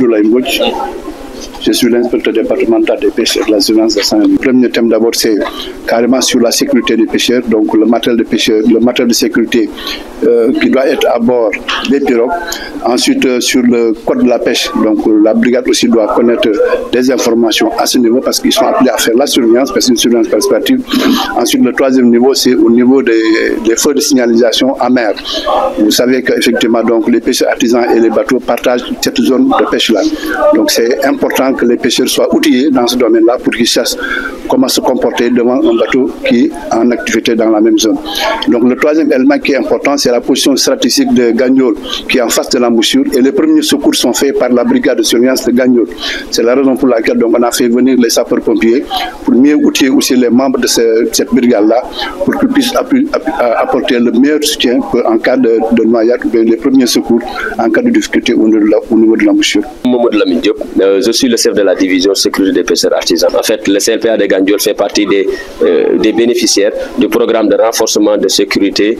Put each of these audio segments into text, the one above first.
Abdoulaye Mbodj. Je suis l'inspecteur départemental des pêches et de la surveillance de Saint-Louis. Le premier thème d'abord, c'est carrément sur la sécurité des pêcheurs, donc le matériel de pêcheurs, le matériel de sécurité qui doit être à bord des pirogues. Ensuite, sur le code de la pêche, donc la brigade aussi doit connaître des informations à ce niveau parce qu'ils sont appelés à faire la surveillance, parce que c'est une surveillance participative. Ensuite, le troisième niveau, c'est au niveau des feux de signalisation en mer. Vous savez qu'effectivement, donc, les pêcheurs artisans et les bateaux partagent cette zone de pêche-là. Donc, c'est important que les pêcheurs soient outillés dans ce domaine-là pour qu'ils sachent comment se comporter devant un bateau qui est en activité dans la même zone. Donc le troisième élément qui est important, c'est la position stratégique de Gagnol qui est en face de l'embouchure et les premiers secours sont faits par la brigade de surveillance de Gagnol. C'est la raison pour laquelle donc, on a fait venir les sapeurs-pompiers pour mieux outiller aussi les membres de cette brigade-là pour qu'ils puissent apporter le meilleur soutien en cas de noyade ou bien les premiers secours en cas de difficulté au niveau de l'embouchure. Je suis le chef de la division sécurité des pêcheurs artisans. En fait, le CLPA de Gandiol fait partie des bénéficiaires du programme de renforcement de sécurité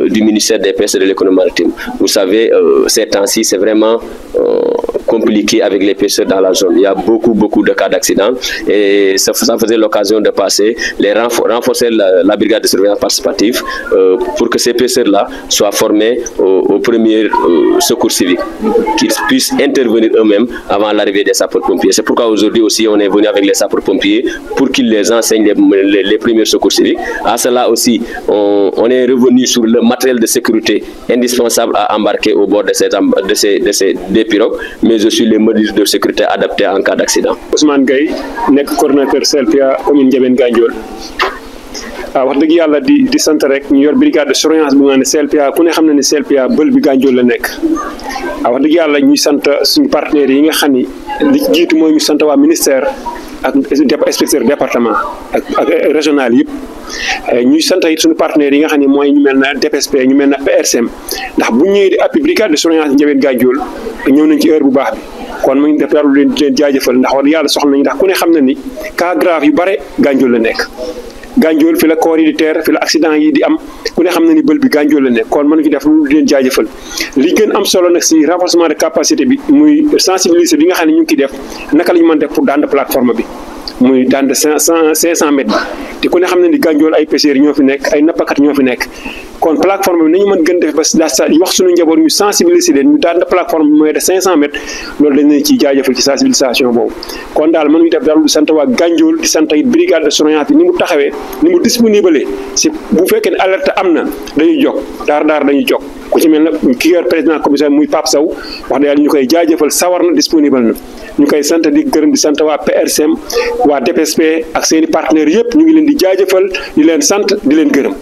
du ministère des Pêches et de l'économie maritime. Vous savez, ces temps-ci, c'est vraiment compliqué avec les pêcheurs dans la zone. Il y a beaucoup de cas d'accidents et ça faisait l'occasion de passer, renforcer la brigade de surveillance participative pour que ces pêcheurs-là soient formés au premier secours civique, qu'ils puissent intervenir eux-mêmes avant l'arrivée des sapeurs-pompiers. C'est pourquoi aujourd'hui aussi on est venu avec les sapeurs-pompiers pour qu'ils les enseignent les premiers secours civiques. À cela aussi, on est revenu sur le matériel de sécurité indispensable à embarquer au bord des pirogues, mais aussi les mesures de sécurité adaptées en cas d'accident. Ousmane Gueye, coordinateur CLPA commune Ndiébène Gandiol. wax dëgg yàlla di sant rek ñu yor brigade de surveillance bu nga ne CLPA ku ne xam na ne CLPA bël bi Gandiol la nekk wax dëgg yàlla ñuy sant suñu partenaires yi nga xam ni li jiitu mooy ñu sant waa ministère ak inspecteur département ak régional yëpp ñuy sant it suñu partenaires yi nga xam ne mooy ñu mel na DPSP ñu mel na PRCM ndax bu ñëwee di appui brigade de surveillance Ndiébène Gandiol ñëw nañ ci heure bu baax bi kon mu ngi def daal leen jaajëfal ndax wax dëgg yàlla soxla nañ ndax ku ne xam na ni cas grave yu bare Gandiol la nekk Gandiol fi la corps yi di teer fi la accident yi di am ku ne xam na ni bël bi Gandiol la nekk kon mën ngi def lu leen jaajëfal li gën am solo nag si renforcement de capacité bi muy sensibiliser bi nga xam ne ñu ngi def naka la ñu mën def pour daan plateforme bi muy daan de 500 mètres te ku ne xam ne ni Gandiol ay pêcheurs ñoo fi nekk ay nappakat ñoo fi nekk kon plateforme bi nañu mën gën def ba wax suñu njaboot ñu sensibiliser leen ñu daan de plateforme bi mooy de 500 mètres loolu dañ leen ciy jaajëfal ci sensibilisation boobu kon daal mën ngi def daal di sant waa Gandiol di sant it brigade de surveillance bi ni mu taxawee ni mu disponible si bu fekkee ne alerte am na dañuy jóg daar dañuy jóg ku ci mel na ki yor président commission muy Pape Sow wax dëgg yàlla ñu koy jaajëfal sawar na disponible na ñu koy sant di gërëm di sant waa PRCM waa DPSP ak seeni partenaires yëpp ñu ngi leen di jaajëfal di leen sant di leen gërëm